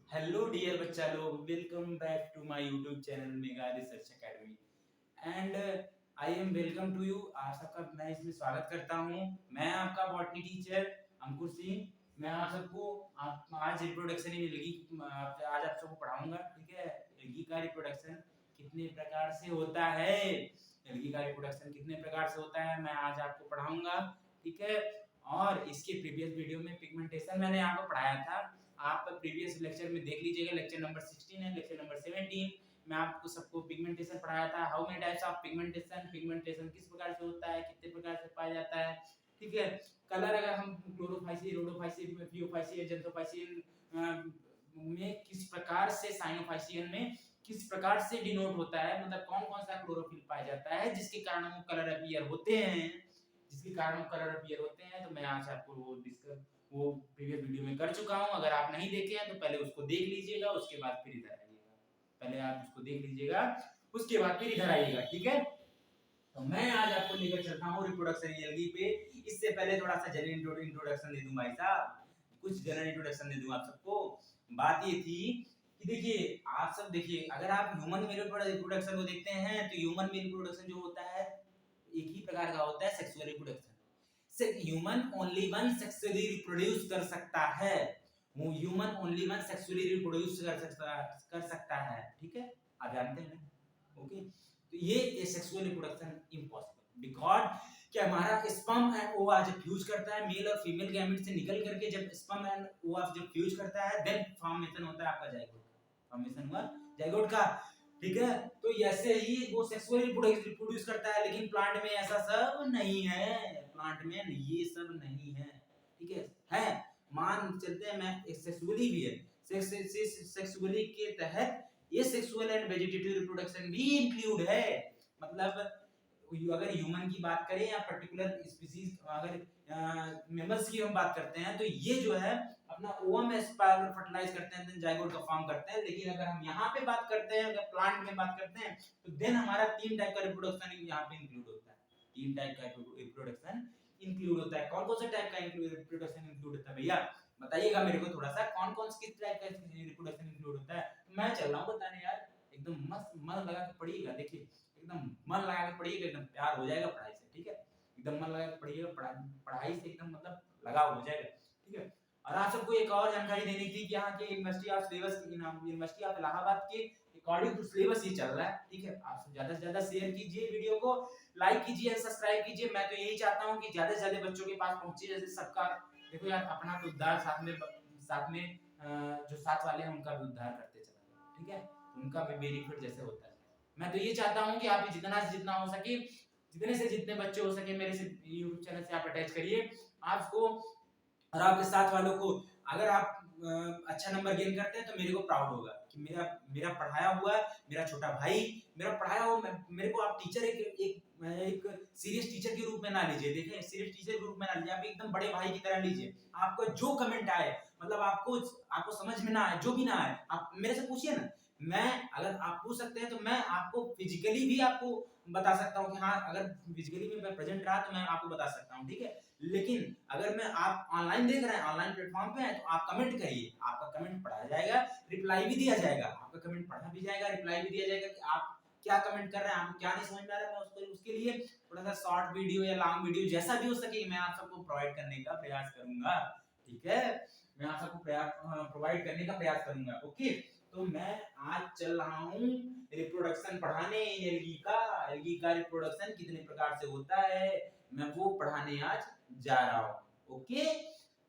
Hello dear बच्चा लोग, welcome back to my YouTube channel mega research academy and I am welcome to you. आप सबका मैं इसमें स्वागत करता हूं। मैं आपका बॉटनी टीचर अंकुर सिंह। मैं आप सबको आज रिप्रोडक्शन इन एल्गी आज आप सबको पढ़ाऊंगा। ठीक है, एल्गी का रिप्रोडक्शन कितने प्रकार से होता है, एल्गी का रिप्रोडक्शन कितने प्रकार से होता है मैं आज आपको पढ़ाऊंगा। ठीक है, और इसके प्रीवियस वीडियो में पिगमेंटेशन मैंने आपको पढ़ाया था। आप प्रीवियस लेक्चर में देख लीजिएगा, लेक्चर नंबर 16 है, लेक्चर नंबर 17 मैं आपको सबको पिगमेंटेशन पढ़ाया था। How many types of pigmentation, pigmentation किस प्रकार से होता है, कितने प्रकार से पाया जाता है। ठीक है, कलर अगर हम क्लोरोफाइसी, रोडोफाइसी, फियोफाइसी, जेंथोफाइसियन में किस प्रकार से, साइनोफाइसियन में किस प्रकार से डिनोट होता है, मतलब कौन कौन सा क्लोरोफिल पाया जाता है जिसके कारण वो कलर अपीयर होते हैं, जिसके कारण कलर अपीयर होते हैं। तो मैं आज आपको वो प्रीवियस वीडियो में कर चुका हूं। अगर आप नहीं देखे हैं तो पहले उसको देख लीजिएगा, उसके बाद फिर इधर आइएगा। पहले आप उसको देख लीजिएगा, उसके बाद फिर इधर आइएगा। ठीक है, तो मैं आज आपको लेकर चलता हूं रिप्रोडक्शन एल्गी पे। इससे पहले थोड़ा सा जनरल इंट्रोडक्शन दे दूं भाई साहब, कुछ जनरल इंट्रोडक्शन दे दूं आप सबको। बात ये थी कि देखिए, आप सब देखिए, अगर आप ह्यूमन मेल रिप्रोडक्शन को देखते हैं तो ह्यूमन मेल रिप्रोडक्शन जो होता है एक ही प्रकार का होता है, sexual reproduction. Human only one sexually reproduce कर सकता है, वो human only one sexually reproduce कर सकता है। ठीक है, आप जानते हैं ना। ओके, तो ये सेक्सुअल रिप्रोडक्शन इम्पॉसिबल बिकॉज कि हमारा स्पर्म एंड ओवा जब फ्यूज करता है मेल और फीमेल गैमेट से निकल करके, जब स्पर्म एंड ओवा जब फ्यूज करता है देन फॉर्मेशन होता है आपका जाइगोट का, फॉर्मेशन हुआ जाइगोट का। ठीक है, तो ऐसे ही वो सेक्सुअली रिप्रोड्यूस करता है, लेकिन प्लांट में ऐसा सब नहीं है, प्लांट में ये सब नहीं है। ठीक है मान चलते हैं मैं सेक्सुअली भी है, सेक्सुअली के तहत ये सेक्सुअल एंड वेजिटेटिव रिप्रोडक्शन भी इंक्लूड है। मतलब अगर ह्यूमन की बात करें या पर्टिकुलर स्पीसीज, अगर मेमल्स की हम बात करते हैं तो ये जो है अपना ओवम में स्पर्म फर्टिलाइज करते हैं, देन जाइगोट का फॉर्म करते हैं। लेकिन अगर हम यहाँ पे बात करते हैं, अगर प्लांट में बात करते हैं तो देन हमारा तीन टाइप का रिप्रोडक्शन यहाँ पे इंक्लूड होता है। तीन टाइप का रिप्रोडक्शन इंक्लूड होता है। कौन कौन से टाइप का रिप्रोडक्शन इंक्लूड होता है भैया, बताइएगा मेरे को थोड़ा सा, कौन कौन से किस टाइप का रिप्रोडक्शन इंक्लूड होता है। मैं चल रहा हूँ बताने यार, एकदम मस्त मन लगा के पढ़िएगा। देखिए, एकदम मन लगा के पढ़िएगा, एकदम प्यार हो जाएगा पढ़ाई से। ठीक है, एकदम मन लगा के पढ़िएगा, पढ़ाई से एकदम मतलब लगाव हो जाएगा। ठीक है, और आप सबको एक और जानकारी देनी थी कि यहाँ के university of syllabus, university of Allahabad के अकॉर्डिंग टू सिलेबस ये चल रहा है। ठीक है, आप ज्यादा से ज्यादा शेयर कीजिए वीडियो को, लाइक कीजिए, सब्सक्राइब कीजिए। मैं तो यही चाहता हूँ कि ज्यादा से ज्यादा बच्चों के पास पहुंचे। जैसे सबका देखो यार, अपना तो उद्धार साथ में जो साथ वाले हैं उनका भी उद्धार करते चला। ठीक है, उनका भी बेनिफिट जैसे होता है। मैं तो ये चाहता हूँ कि आप जितना से जितना हो सके, जितने से जितने बच्चे हो सके मेरे से यूट्यूब चैनल से आप अटैच करिए आपको, और आपके साथ वालों को। अगर आप अच्छा नंबर गेन करते हैं तो मेरे को प्राउड होगा कि मेरा मेरा पढ़ाया हुआ, मेरा छोटा भाई मेरा पढ़ाया हुआ, मेरे को आप टीचर एक सीरियस टीचर के रूप में ना लीजिए। देखिए, सीरियस टीचर के रूप में ना लीजिए, आप एकदम बड़े भाई की तरह लीजिए। आपको जो कमेंट आए, मतलब आपको समझ में ना आए, जो भी ना आए, आप मेरे से पूछिए ना। मैं, अगर आप पूछ सकते हैं तो मैं आपको फिजिकली भी आपको बता सकता हूँ कि हाँ, अगर फिजिकली में प्रेजेंट रहा तो मैं आपको बता सकता हूँ। ठीक है, लेकिन अगर मैं आप ऑनलाइन देख रहे हैं, ऑनलाइन प्लेटफॉर्म पे है, तो आप कमेंट करिए, आपका कमेंट पढ़ा जाएगा, रिप्लाई भी दिया जाएगा। आपका कमेंट पढ़ा भी जाएगा, रिप्लाई भी दिया जाएगा कि आप क्या कमेंट कर रहे हैं, आपको क्या नहीं समझ में आ रहा है। मैं उसके लिए थोड़ा सा शॉर्ट वीडियो या लॉन्ग वीडियो जैसा भी हो सके मैं आप सबको प्रोवाइड करने का प्रयास करूंगा। ठीक है, मैं आप सबको प्रोवाइड करने का प्रयास करूंगा। ओके, तो मैं आज चल रहा हूँ रिप्रोडक्शन पढ़ाने, एल्गी का रिप्रोडक्शन कितने प्रकार से होता है मैं वो पढ़ाने आज जा रहा हूँ। ओके,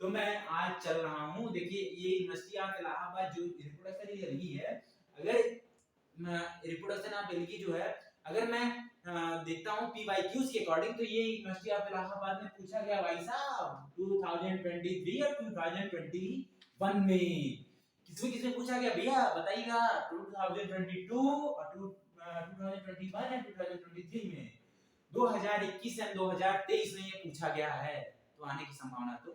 तो मैं आज चल रहा हूँ। देखिए, ये यूनिवर्सिटी ऑफ इलाहाबाद जो रिप्रोडक्शन एल्गी है, अगर रिप्रोडक्शन ऑफ एल्गी जो है, अगर मैं देखता हूँ PYQs के अकॉर्डिंग, तो ये यूनिवर्सिटी ऑफ इलाहाबाद में पूछा गया भाई साहब 2023 और 2021 में। किसमें पूछा गया भैया बताइएगा, 2022 और 2021 एंड 2023 में, 2021 एंड 2023 में ये पूछा गया है। तो आने की संभावना तो,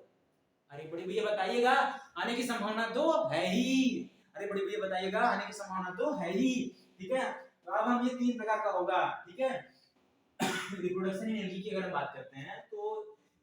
अरे बड़े भैया बताइएगा, आने की संभावना तो है ही। अरे बड़े भैया बताइएगा, आने की संभावना तो है ही। ठीक है, तो अब हम ये तीन प्रकार का होगा। ठीक है, रिप्रोडक्शन इन एल्गी की अगर बात करते हैं तो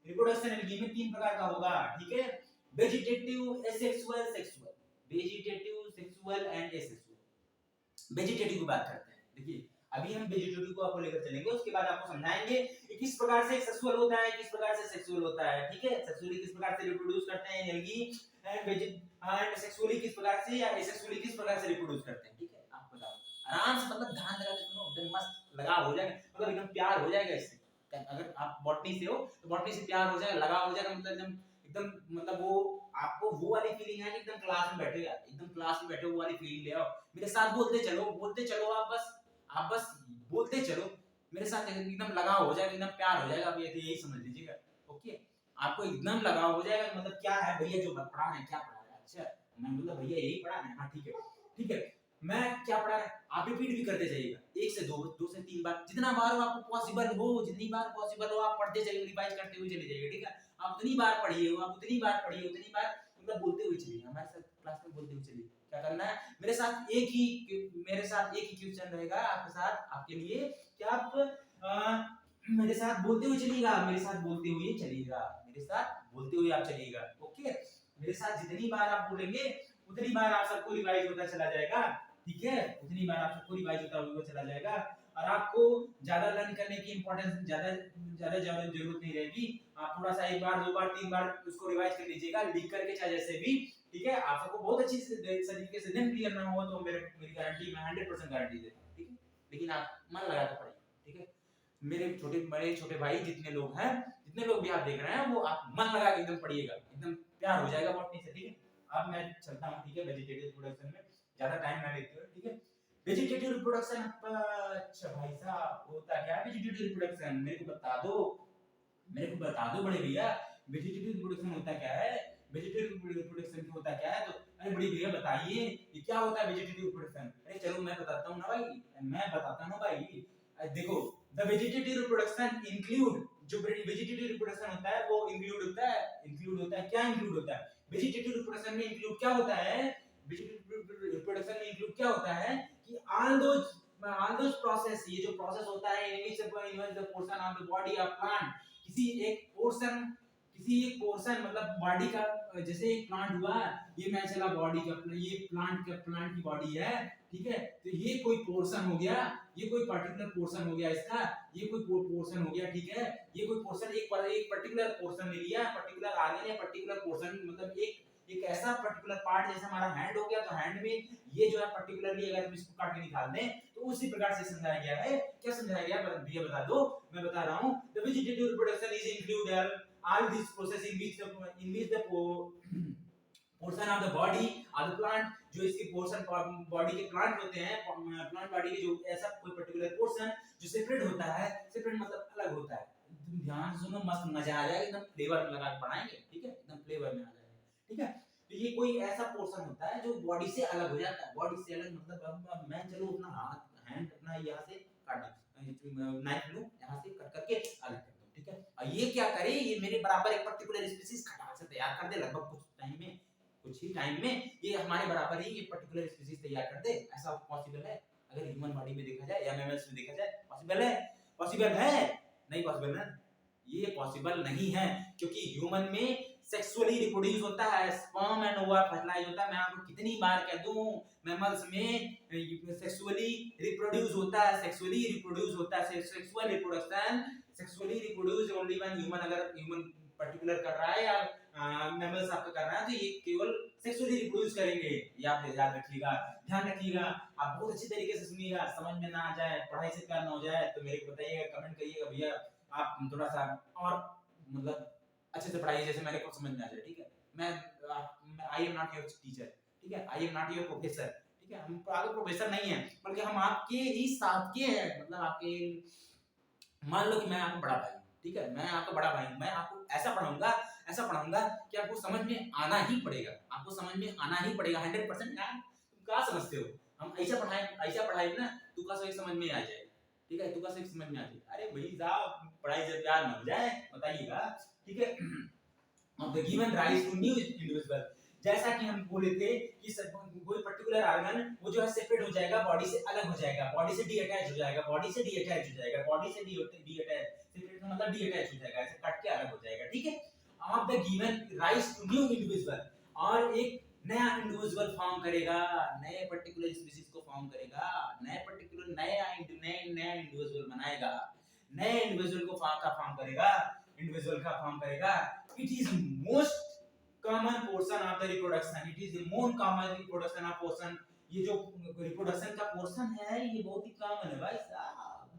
रिप्रोडक्शन एल्गी में तीन प्रकार का होगा। ठीक है, vegetative, asexual, sexual. Vegetative, sexual and asexual. Vegetative की बात करते हैं। देखिए अभी हम वेजिटेटिव को आपको लेकर चलेंगे, उसके बाद आपको समझाएंगे कि किस प्रकार से सेक्सुअल होता है, किस प्रकार से सेक्सुअल होता है। ठीक है, सेक्सुअली किस प्रकार से रिप्रोड्यूस करते हैं एल्गी, एंड सेक्सुअली किस प्रकार से या एसेक्सुअली किस प्रकार से रिप्रोड्यूस करते हैं। ठीक है, आप बताओ आराम से, मतलब ध्यान लगा के सुनो, एकदम मस्त लगाव हो जाएगा, मतलब एकदम प्यार हो जाएगा इससे। अगर आप बॉटनी से हो तो बॉटनी से प्यार हो जाएगा, लगाव हो जाएगा, मतलब एकदम एकदम मतलब वो आपको वो वाली फीलिंग है कि एकदम क्लास में बैठे, एकदम क्लास में बैठे वो वाली फीलिंग ले आओ। मेरे साथ बोलते चलो आप बस बोलते चलो मेरे साथ, एकदम लगाव हो जाएगा, एकदम प्यार हो जाएगा। आप यही समझ लीजिएगा। ओके, आपको एकदम लगाव हो जाएगा, मतलब क्या है भैया जो पढ़ा है, क्या पढ़ा है, अच्छा मैं मतलब भैया यही पढ़ा है, हाँ ठीक है ठीक है, मैं क्या पढ़ा है, आप रिपीट भी करते जाइएगा, 1 से 2, 2 से 3 बार, जितना बार आपको पॉसिबल हो, जितनी बार पॉसिबल हो आप पढ़ते जाइए, रिवाइज करते हुए चले जाइए। ठीक है, आप उतनी बार पढ़िए, आप उतनी बार पढ़िए, उतनी बार मतलब बोलते हुए चलिए, हमारे साथ क्लास में बोलते हुए चलिए। क्या करना है, मेरे साथ एक ही क्वेश्चन रहेगा आपके साथ, आपके लिए कि आप मेरे साथ बोलते हुए चलिएगा, मेरे साथ बोलते हुए चलिएगा, मेरे साथ बोलते हुए आप चलिएगा। ओके, मेरे साथ जितनी बार आप बोलेंगे उतनी बार आप सबको रिवाइज होता चला जाएगा। ठीक है, उतनी बार आप सबको रिवाइज होता हुआ चला जाएगा, और आपको ज्यादा लर्न करने की इंपॉर्टेंस ज्यादा जरूरत नहीं रहेगी। आप थोड़ा सा 1 बार 2 बार 3 बार उसको रिवाइज कर लीजिएगा, लिख करके चाहे जैसे भी। ठीक है, आप सबको बहुत अच्छी तरीके से देन क्लियर ना हुआ तो मेरी गारंटी, मैं 100% गारंटी देता हूं। ठीक है, लेकिन आप मन लगा के पढ़िए। ठीक है, मेरे छोटे भाई जितने लोग हैं, जितने लोग भी आप देख रहे हैं, वो आप मन लगा के एकदम पढ़िएगा, एकदम प्यार हो जाएगा बॉटनी से। ठीक है, अब मैं चलता हूं, ठीक है, वेजिटेटिव रिप्रोडक्शन में ज्यादा टाइम ना लेते हुए। ठीक है, वेजिटेटिव रिप्रोडक्शन, अच्छा भाई साहब होता क्या है वेजिटेटिव रिप्रोडक्शन, मेरे को बता दो बड़े भैया, वेजिटेटिव रिप्रोडक्शन होता क्या है, वेजिटेटिव रिप्रोडक्शन होता क्या है। तो अरे बड़े भैया बताइए ये क्या होता है वेजिटेटिव रिप्रोडक्शन। अरे चलो मैं बताता हूँ ना भाई, मैं बताता हूँ भाई। देखो, द वेजिटेटिव रिप्रोडक्शन इंक्लूड, जो वेजिटेटिव रिप्रोडक्शन होता है वो इंक्लूड होता है क्या, इंक्लूड होता है वेजिटेटिव रिप्रोडक्शन में, इंक्लूड क्या होता है, वेजिटेटिव रिप्रोडक्शन में इंक्लूड क्या होता है कि ऑल दोस प्रोसेस, ये जो प्रोसेस होता है in the portion of the body of plant, किसी एक पोर्शन मतलब बॉडी का, जैसे एक प्लांट हुआ, ये मैं चला बॉडी का, ये प्लांट की बॉडी है। ठीक है, तो ये कोई पोर्शन हो गया, ये कोई पर्टिकुलर पोर्शन हो गया इसका, ये कोई पोर्शन हो गया। ठीक है, ये कोई पोर्शन एक पर्टिकुलर पोर्शन ले लिया, पर्टिकुलर आर्गन या पर्टिकुलर पोर्शन, मतलब एक ऐसा पर्टिकुलर पार्ट, जैसे हमारा हैंड हो गया, तो हैंड में ये जो है पर्टिकुलरली अगर हम इसको काट के निकाल दें तो उसी प्रकार से समझाया गया है। क्या समझाया गया भैया बता दो, मैं बता रहा हूं। The vegetative reproduction is include all this process in which the portion of the body of the plant, जो इसके पोर्शन बॉडी के प्लांट होते हैं, प्लांट बॉडी के जो ऐसा कोई पर्टिकुलर पोर्शन जो सेपरेट होता है, सेपरेट मतलब अलग होता है। तुम ध्यान से सुनो, मस्त मजा आ जाएगा, एकदम फ्लेवर में लगा के बनाएंगे। ठीक है, एकदम फ्लेवर में आ जाएगा। ठीक है, तो ये कोई ऐसा पोर्शन होता है जो बॉडी से अलग हो जाता है, बॉडी से अलग मतलब अब मैं चलो अपना हाथ हैंड अपना यहाँ से काट नाइफ लूं, यहाँ से कट करके अलग कर दूं। ठीक है, और ये क्या करे, ये मेरे बराबर एक पर्टिकुलर स्पीशीज खटाक से तैयार कर दे, लगभग कुछ ही टाइम में ये हमारे बराबर ही एक पर्टिकुलर स्पीशीज तैयार कर दे। ऐसा पॉसिबल है अगर ह्यूमन बॉडी में देखा जाए या मैमल्स में देखा जाए, पॉसिबल है नहीं पॉसिबल है, ये पॉसिबल नहीं है, क्योंकि ह्यूमन में सेक्सुअली रिप्रोड्यूस होता है, स्पर्म एंड ओवा फर्टिलाइज होता है। मैं आपको कितनी बार कह दूं, मैमल्स में सेक्सुअली रिप्रोड्यूस होता है, sexually reproduce only when human, अगर ह्यूमन पर्टिकुलर कर रहा है या मैमल्स आपका कर रहा है, तो ये केवल सेक्सुअली रिप्रोड्यूस करेंगे। ये आप याद रखिएगा, ध्यान रखिएगा, आप बहुत अच्छी तरीके से सुनिएगा, समझ में ना आ जाए, पढ़ाई से प्यार ना हो जाए तो मेरे को बताइएगा, कमेंट करिएगा भैया आप थोड़ा सा और मतलब अच्छे से पढ़ाइए, जैसे मेरे को समझ में आ जाए। ठीक है, मैं I am not your teacher, ठीक है, I am not your professor. ठीक है, हम आपके प्रोफेसर नहीं है, बल्कि हम आपके ही साथ के हैं, मतलब आपके, मान लो कि मैं आपको बड़ा भाई, ठीक है, मैं आपका बड़ा भाई, मैं आपको ऐसा पढ़ाऊंगा कि आपको समझ में आना ही पड़ेगा, 100% यार। तुम क्या समझते हो, हम ऐसा पढ़ाई ना तू का सही समझ में आ जाए। ठीक है, तू का सही समझ में आ जाए। अरे भाई साहब, पढ़ाई से प्यार न हो जाए, बताइएगा। ठीक है, of the given rise to new individual, जैसा कि हम बोले थे कि कोई पर्टिकुलर ऑर्गन वो जो है सेपरेट हो जाएगा, बॉडी से अलग हो जाएगा, बॉडी से डीअटैच हो जाएगा, सेपरेट मतलब डीअटैच हो जाएगा, ऐसे कट के अलग हो जाएगा। ठीक है, of the given rise to new individual, और एक नया इंडिविजुअल फॉर्म करेगा, नए पर्टिकुलर स्पीशीज को फॉर्म करेगा, नए पर्टिकुलर नया इंडिविजुअल बनाएगा, नए इंडिविजुअल को फॉर्म करेगा, इंडिविजुअल का फॉर्म करेगा। It is most common portion of the reproduction, it is the most common reproduction of portion. ये जो रिप्रोडक्शन का पोर्शन है ये बहुत ही कॉमन है भाई साहब,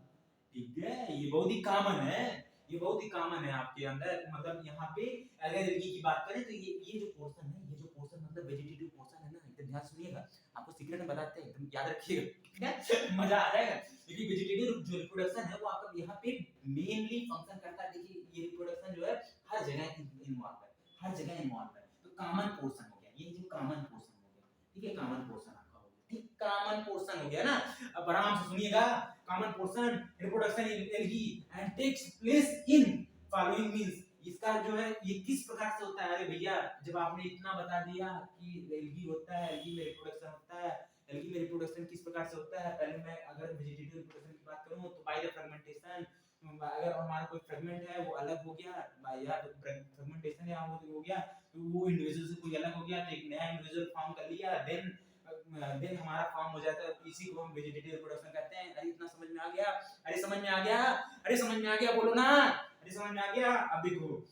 ठीक है, ये बहुत ही कॉमन है, ये बहुत ही कॉमन है आपके अंदर। मतलब यहाँ पे अगर एलगी की बात करें तो ये जो पोर्शन है, ये जो पोर्शन मतलब वेजिटेटिव पोर्शन है ना, एकदम ध्यान सुनिएगा, आपको सीक्रेट में बताते हैं, एकदम याद रखिएगा, ठीक है, मजा आ जाएगा। क्योंकि वेजिटेटिव जो रिप्रोडक्शन है वो आपका यहाँ पे मेनली फंक्शन करता है। देखिए ये रिप्रोडक्शन जो है हर जगह इन्वॉल्व है, हर जगह इन्वॉल्व है। तो कॉमन पोर्शन हो गया, ये जो कॉमन पोर्शन हो गया, ठीक है, कॉमन पोर्शन आपका हो गया, ठीक, कॉमन पोर्शन हो गया ना। अब आराम से सुनिएगा, common portion reproduction in algae and takes place in following means, इसका जो है ये किस प्रकार से होता है। अरे भैया जब आपने इतना बता दिया कि एल्गी होता है, एल्गी में रिप्रोडक्शन होता है, एल्गी में रिप्रोडक्शन किस प्रकार से होता है, पहले मैं अगर वेजिटेटिव रिप्रोडक्शन की बात करूं तो बाय द फ्रेगमेंटेशन, अगर हमारा कोई फ्रेगमेंट है वो अलग हो गया या तो फ्रेगमेंटेशन या हो गया तो वो इंडिविजुअल से कोई अलग हो गया तो एक नया इंडिविजुअल फॉर्म कर लिया, देन हमारा फॉर्म हो जाता है, इसी को हम वेजिटेटिव रिप्रोडक्शन कहते हैं। अरे इतना समझ में आ गया, अरे समझ में आ गया, अरे समझ में आ गया, बोलो ना, अरे समझ में आ गया। अब देखो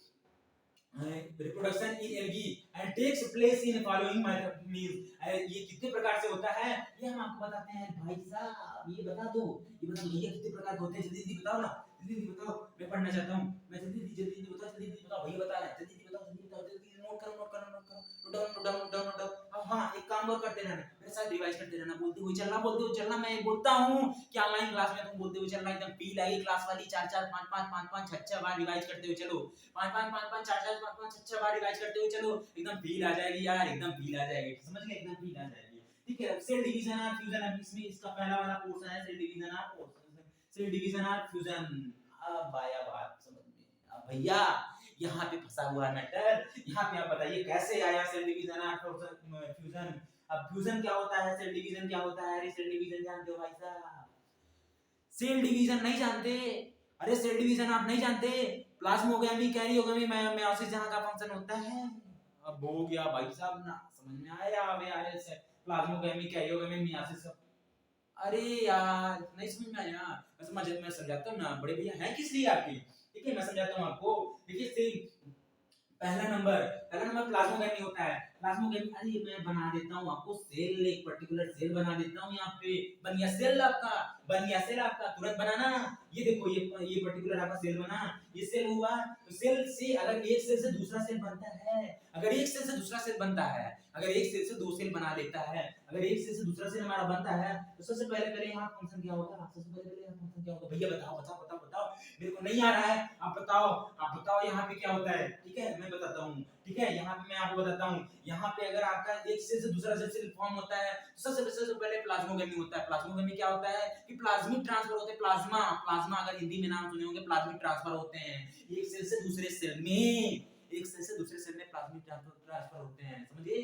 reproduction in algae and takes place in following means, ये कितने प्रकार से होता है ये हम आपको बताते हैं भाई साहब। ये बता दो, ये बता दो भैया कितने प्रकार के होते हैं, जल्दी जल्दी बताओ ना, जल्दी जल्दी बताओ, मैं पढ़ना चाहता हूं, मैं जल्दी जल्दी बताओ, जल्दी जल्दी बताओ, भैया बता रहे हैं, जल्दी जल्दी बताओ, जल्दी बताओ, जल्दी नोट करो, नोट करो, नोट करो, note down, note down, note down, note down. हाँ एक काम और करते रहना, मेरे साथ रिवाइज करते रहना, बोलते हुए चलना, बोलते हुए चलना। मैं बोलता हूं कि ऑनलाइन क्लास में तुम बोलते हुए चलना, एकदम फील आएगी क्लास वाली, 4 4 5 5 5 5 6 6 बार रिवाइज करते हुए चलो, 5 5 5 5 4 4 5 5 6 6 बार रिवाइज करते हुए चलो, एकदम फील आ जाएगी यार, एकदम फील आ जाएगी, समझ गए, एकदम फील आ जाएगी, ठीक है। सेल डिवीजन और फ्यूजन, अब इसमें इसका पहला वाला पोर्शन है सेल डिवीजन और पोर्शन, सेल डिवीजन और फ्यूजन। अब आया बात समझ में, अब भैया यहाँ पे फंसा हुआ मैटर, यहाँ पे आप बताइए कैसे आया सेल डिवीजन और फ्यूजन। अब फ्यूजन क्या होता है, सेल डिवीजन क्या होता है, अरे सेल डिवीजन जानते हो भाई साहब, सेल डिवीजन नहीं जानते, अरे सेल डिवीजन आप नहीं जानते, प्लाज्मोगामी कैरियोगामी मेयोसिस जहां का फंक्शन होता है। अब हो गया भाई साहब ना, समझ में आया, अब यार प्लाज्मोगामी कैरियोगामी मेयोसिस, अरे यार नहीं समझ में आया, मैं समझाता हूँ ना, बड़े भैया हैं किस लिए आपके, ठीक है, मैं समझाता हूँ आपको। देखिए सेल पहला नंबर प्लाज्मोगामी होता है, प्लाज्मोगामी, अरे मैं बना देता हूँ आपको सेल, एक पर्टिकुलर सेल बना देता हूँ, यहाँ पे बन गया सेल आपका, बन गया सेल आपका, तुरंत बनाना। ये देखो ये पर्टिकुलर आपका सेल बना, ये सेल हुआ, तो सेल से अगर एक सेल से दूसरा सेल बनता है, अगर एक सेल से दूसरा सेल बनता है, अगर एक सेल से दो सेल बना लेता है, अगर एक सेल से दूसरा सेल हमारा बनता है, तो सबसे पहले यहाँ फंक्शन क्या होगा, सबसे पहले यहाँ फंक्शन क्या होगा, भैया बताओ बताओ बताओ बताओ, मेरे को नहीं आ रहा है, आप बताओ यहाँ पे क्या होता है, ठीक है मैं बताता हूँ, ठीक है, यहाँ पे मैं आपको बताता हूँ, यहाँ पे अगर आपका एक सेल से दूसरा सेल फॉर्म होता है तो सबसे पहले प्लाज्मोगामी होता है। प्लाज्मोगामी क्या होता है कि प्लाज्मिक ट्रांसफर होते हैं, प्लाज्मा, प्लाज्मा अगर हिंदी में नाम सुने होंगे, प्लाज्मिक ट्रांसफर होते हैं एक सेल से दूसरे सेल में, एक सेल से दूसरे सेल में प्लाज्मिक ट्रांसफर होते हैं, समझे,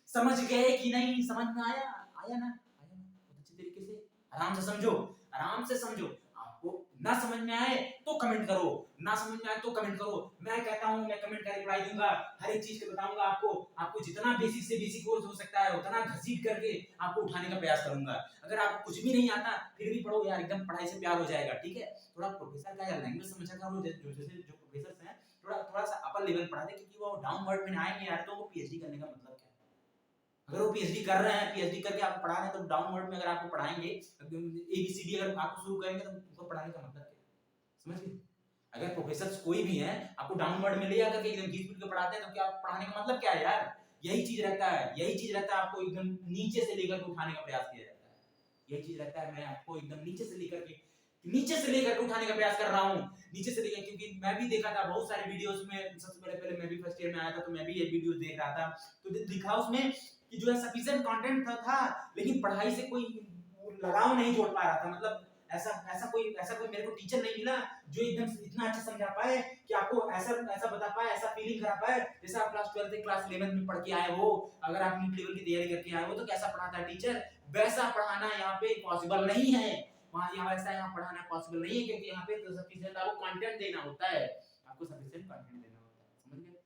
समझ गए कि नहीं, समझ में आया, आया ना, आया ना, बहुत अच्छे तरीके से, आराम से समझो, आराम से समझो। आपको ना समझ में आए तो कमेंट करो, ना समझ में आए तो कमेंट करो, मैं कहता हूं मैं कमेंट का रिप्लाई दूंगा, हर एक चीज को बताऊंगा आपको, आपको जितना बेसिक से बेसिक कोर्स हो सकता है उतना घसीट करके आपको उठाने का प्रयास करूंगा। अगर आपको कुछ भी नहीं आता फिर भी पढ़ो यार, एकदम पढ़ाई से प्यार हो जाएगा, ठीक है। थोड़ा प्रोफेसर का यार लैंग्वेज समझा करो, जैसे जो प्रोफेसर हैं थोड़ा थोड़ा सा अपर लेवल पढ़ाते, क्योंकि वो डाउनवर्ड में आएंगे यार तो वो पीएचडी करने का मतलब क्या है। अगर वो पीएचडी कर रहे हैं, पीएचडी करके आपको पढ़ा रहे हैं, तो डाउनवर्ड में अगर आपको पढ़ाएंगे, एबीसीडी अगर आपको शुरू करेंगे तो उनको पढ़ाने का मतलब क्या है, समझ गए। अगर प्रोफेसर कोई भी है आपको डाउनवर्ड में ले आकर के एकदम घीच पीट के पढ़ाते हैं तो क्या पढ़ाने का मतलब क्या है यार, यही चीज रहता है, यही चीज रहता है, आपको एकदम नीचे से लेकर के उठाने का प्रयास किया जाता है, यही चीज रहता है, मैं आपको एकदम नीचे से लेकर के उठाने का प्रयास कर रहा हूँ, नीचे से लेकर, क्योंकि मैं भी देखा था बहुत सारे वीडियोस में, सबसे पहले मैं भी फर्स्ट ईयर में आया था तो मैं भी ये वीडियो देख रहा था, तो दिखा उसमें कि जो है सफिशिएंट कंटेंट था लेकिन पढ़ाई से कोई लगाव नहीं जोड़ पा रहा था, मतलब ऐसा कोई मेरे को टीचर नहीं मिला जो एकदम इतना अच्छा समझा पाए कि आपको ऐसा बता पाए, ऐसा फीलिंग करा पाए जैसे आप क्लास 12 क्लास 11 में पढ़ के आए हो, अगर आप नीट लेवल की तैयारी करके आए हो तो कैसा पढ़ाता है टीचर, वैसा पढ़ाना यहाँ पे पॉसिबल नहीं है, यहाँ पढ़ाना पॉसिबल नहीं है, क्योंकि यहाँ पे तो सफिशिएंट आपको कंटेंट देना होता है, आपको सफिशिएंट कंटेंट देना होता है, समझ गए।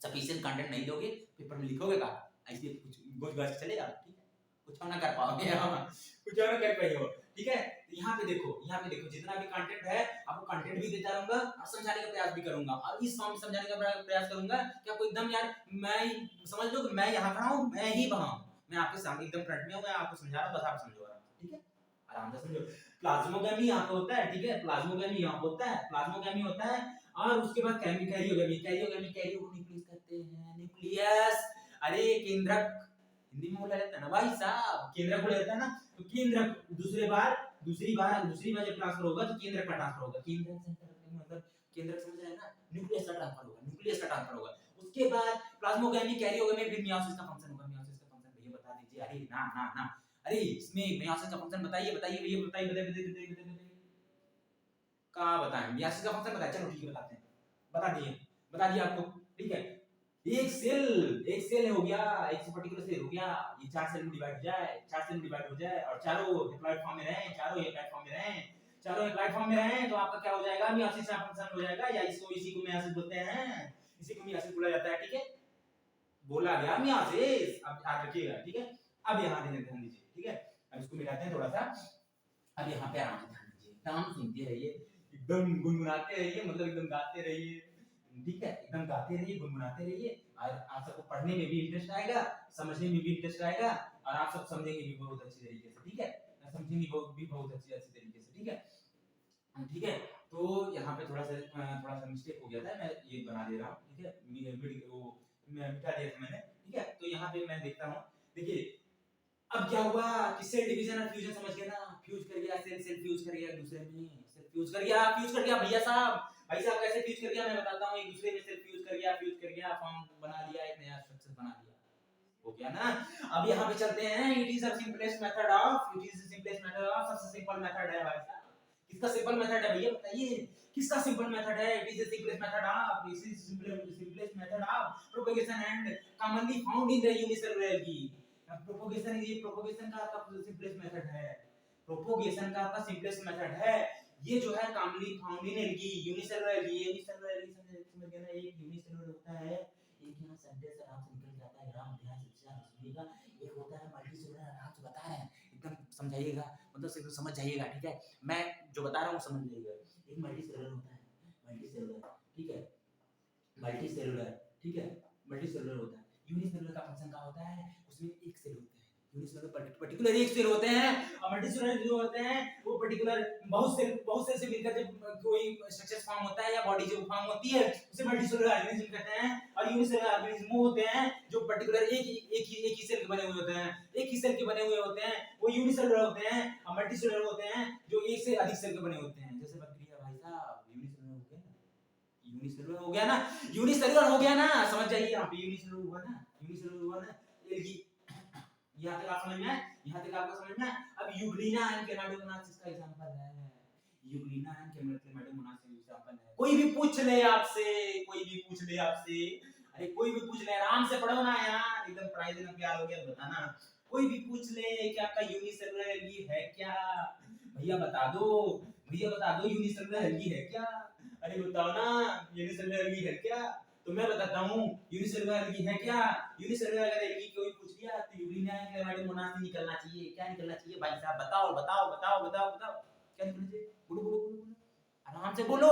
सफिशिएंट कंटेंट नहीं दोगे पेपर में लिखोगे क्या, ऐसे कुछ गोच गाच चलेगा, ठीक है, कुछ और ना कर पाओगे कुछ और ना कर पाइए हो, ठीक है। तो यहाँ पे देखो जितना भी कंटेंट है आपको कंटेंट भी देता रहूंगा और समझाने का प्रयास भी करूंगा, और इस फॉर्म में समझाने का प्रयास करूंगा कि आपको एकदम यार मैं समझ लो कि मैं यहाँ खड़ा हूँ, मैं ही वहाँ हूँ, मैं आपके सामने एकदम फ्रंट में हूँ, मैं आपको समझा रहा हूँ, बस आप समझो आराम से, ठीक है, आराम से समझो। प्लाज्मोगामी यहाँ पे होता है, ठीक है, प्लाज्मोगामी यहाँ पे होता है, प्लाज्मोगामी होता है, और उसके बाद कैरियोगामी, कैरियोगामी कैरियो को न्यूक्लियस कहते हैं, न्यूक्लियस, अरे केंद्रक हिंदी में बोला जाता है ना भाई साहब, केंद्रक बोला जाता है ना, तो केंद्रक दूसरी बार जब ट्रांसफर होगा तो केंद्रक का ट्रांसफर होगा, केंद्रक से मतलब केंद्रक समझ रहे हैं ना, न्यूक्लियस का ट्रांसफर होगा, न्यूक्लियस का ट्रांसफर होगा। उसके बाद प्लाज्मोगामी कैरियोगामी फिर मियोसिस का फंक्शन होगा, मियोसिस का फंक्शन भैया बता दीजिए, अरे ना ना ना, अरे इसमें मियोसिस का फंक्शन बताइए बताइए भैया, बताइए का बताएं, मियोसिस का फंक्शन बताइए, चलो ठीक है बताते हैं, बता दिए आपको, ठीक है। एक सेल हो गया, एक से पर्टिकुलर सेल हो गया, ये चार सेल में डिवाइड हो जाए और चारों हैप्लॉइड फॉर्म में रहें, चारों हैप्लॉइड फॉर्म में रहें, तो आपका क्या हो जाएगा, मियोसिस का फंक्शन हो जाएगा, या इसी को मियोसिस बोलते हैं, इसी को मियोसिस बोला जाता है, ठीक है, बोला गया मियोसिस, अब याद रखिएगा, ठीक है। अब यहाँ ध्यान दीजिए, ठीक है, अब इसको मिटाते हैं थोड़ा सा, अब यहाँ पे आराम से ध्यान दीजिए, काम सुनते रहिए, एकदम गुनगुनाते रहिए, मतलब एकदम गाते रहिए, ठीक है, एकदम गाते रहिए, गुनगुनाते रहिए, और आप सबको पढ़ने में भी इंटरेस्ट आएगा, समझने में भी इंटरेस्ट आएगा, और आप सब समझेंगे भी बहुत अच्छी तरीके से, ठीक है, समझेंगे भी बहुत अच्छी तरीके से, ठीक है, ठीक है। तो यहाँ पे थोड़ा सा मिस्टेक हो गया था, मैं ये बना दे रहा हूँ, ठीक है, वो मैं मिटा दिया था मैंने, ठीक है। तो यहाँ पे मैं देखता हूँ, देखिए अब क्या हुआ कि सेल डिवीजन और फ्यूजन समझ गए ना, फ्यूज कर गया सेल फ्यूज कर गया दूसरे में, सेल फ्यूज कर गया भैया साहब, भाई साहब कैसे फ्यूज कर गया मैं बताता हूँ, एक दूसरे में सेल फ्यूज कर गया फॉर्म बना लिया, एक नया स्ट्रक्चर बना लिया, हो गया ना। अब यहाँ पे चलते हैं, it is the simplest method of, सबसे सिंपल मेथड है भाई साहब, किसका सिंपल मेथड है भैया बताइए, किसका सिंपल मेथड है, it is the simplest method of, this is simplest method of propagation and commonly found in the unicellular algae. Propagation का आपका सिंपलेस्ट मेथड है, प्रोपोगेशन का आपका सिंपलेस्ट मेथड है, ये जो है commonly found in algae, unicellular algae समझ गए ना, एक यूनिसेलुलर होता है, एक यहाँ सेंटेंस आराम से निकल जाता है, आराम ध्यान से सुनिएगा, एक होता है मल्टीसेलुलर, आराम से बता रहे हैं, एकदम समझाइएगा, मतलब सिर्फ समझ जाइएगा, ठीक है, मैं जो बता रहा हूँ समझ लीजिएगा, एक मल्टीसेलुलर होता है, मल्टीसेलुलर, ठीक है, मल्टीसेलुलर, ठीक है, मल्टीसेलुलर होता है, यूनिसेलुलर का फंक्शन क्या होता है, उसमें एक सेल होता है, यूनिसेलुलर पर्टिकुलर एक सेल होते हैं, और मल्टीसेलुलर जो होते हैं वो पर्टिकुलर बहुत सेल से मिलकर जब कोई स्ट्रक्चर फॉर्म होता है या बॉडी जो फॉर्म होती है उसे मल्टीसेलुलर ऑर्गेनिज्म कहते हैं, और यूनिसेलुलर ऑर्गेनिज्म वो होते हैं जो पर्टिकुलर एक ही सेल के बने हुए होते हैं, एक ही सेल के बने हुए होते हैं, वो यूनिसेलुलर होते हैं, और मल्टीसेलुलर होते हैं जो एक से अधिक सेल के बने होते हैं, जैसे बकरिया भाई साहब, यूनिसेलुलर हो गया ना, यूनिसेलुलर हो गया ना, समझ जाइए आप, यूनिसेलुलर हुआ ना, एल्गी, यहाँ तक आप समझ में आए, यहाँ तक आपको समझ में आए। अब यूग्लिना एंड केनाडोमोनास इसका एग्जांपल है, यूग्लिना एंड केनाडोमोनास का एग्जांपल है, कोई भी पूछ ले आपसे, अरे कोई भी पूछ ले, आराम से पढ़ो ना यार, एकदम पढ़ाई देना प्यार हो गया बताना, कोई भी पूछ ले कि आपका यूनिसेलुलर एल्गी है क्या, भैया बता दो यूनिसेलुलर एल्गी है क्या, अरे बताओ ना यूनिसेलुलर एल्गी है क्या, तो मैं बताता हूँ यूनिसेलुलर एल्गी है क्या, यूनिसेलुलर अगर एल्गी कोई पूछ लिया तो यूग्लिना एंड केनाडोमोनास निकलना चाहिए, क्या निकलना चाहिए भाई साहब, बताओ क्या निकलना चाहिए, बोलो आराम से बोलो,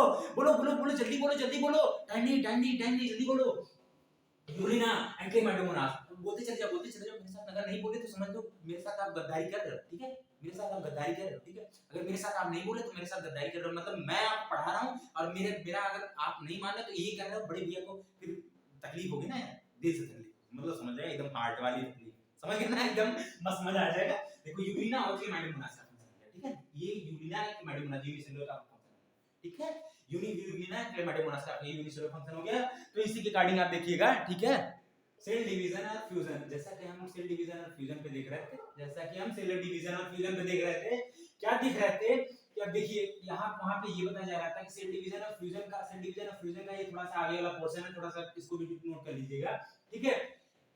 जल्दी बोलो, टाइम नहीं जल्दी बोलो, यूग्लिना एंड केनाडोमोनास, बोलते चले जाओ मेरे साथ, अगर नहीं बोले तो समझ लो मेरे साथ आप गद्दारी कर रहे हो, ठीक है, मेरे साथ आप गद्दारी कर रहे हो, ठीक है, अगर मेरे साथ आप नहीं बोले तो मेरे साथ गद्दारी कर रहे हो, मतलब मैं आपको पढ़ा रहा हूँ और मेरा अगर आप नहीं मान रहे तो यही कह रहे हो, बड़े भैया को फिर तकलीफ होगी ना, दिल से तकलीफ, मतलब समझ जाएगा एकदम हार्ट वाली तकलीफ, समझ गए ना, एकदम बस मजा आ जाएगा। देखो यूग्लिना और केनाडोमोनास का फंक्शन है, ठीक है, ये यूग्लिना है केनाडोमोनास यूनिसेलुलर का फंक्शन है, ठीक है, यूग्लिना केनाडोमोनास का यूनिसेलुलर फंक्शन हो गया, तो इसी के अकॉर्डिंग आप देखिए, ठीक है, सेल डिवीजन और फ्यूजन, जैसा कि हम सेल डिवीजन और फ्यूजन पे देख रहे थे, क्या दिख रहे थे कि अब देखिए यहाँ वहां पे ये बताया जा रहा था कि सेल डिवीजन और फ्यूजन का ये थोड़ा सा आगे वाला पोर्शन है, थोड़ा सा इसको भी नोट कर लीजिएगा, ठीक है,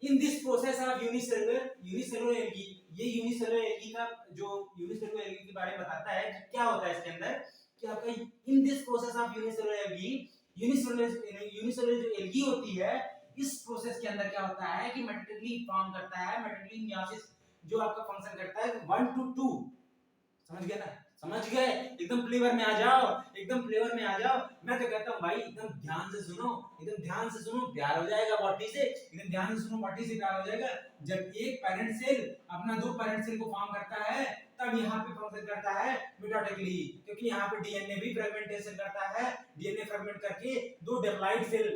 in this process of unicellular algae, ये यूनिसेलुलर एल्गी का जो यूनिसेलुलर एल्गी के बारे में बताता है कि क्या होता है इसके अंदर, कि आपका in this process of unicellular algae, unicellular जो एल्गी होती है, इस प्रोसेस के अंदर क्या होता है कि मेटाटिकली फॉर्म करता है, मेटाटिकली मियोसिस जो आपका फंक्शन करता है 1 to 2। समझ गए ना, समझ गए, एकदम फ्लेवर में आ जाओ, एकदम फ्लेवर में आ जाओ। मैं तो कहता हूँ भाई एकदम ध्यान से सुनो, एकदम ध्यान से सुनो, प्यार हो जाएगा बॉडी से, एकदम ध्यान से सुनो, बॉडी से प्यार हो जाएगा। जब एक पेरेंट सेल अपना दो पेरेंट सेल को फॉर्म करता है तब यहाँ पे फंक्शन करता है मेटाटिकली, क्योंकि यहाँ पे डीएनए भी फ्रेगमेंटेशन करता है, डीएनए फ्रेगमेंट करके दो diploid cell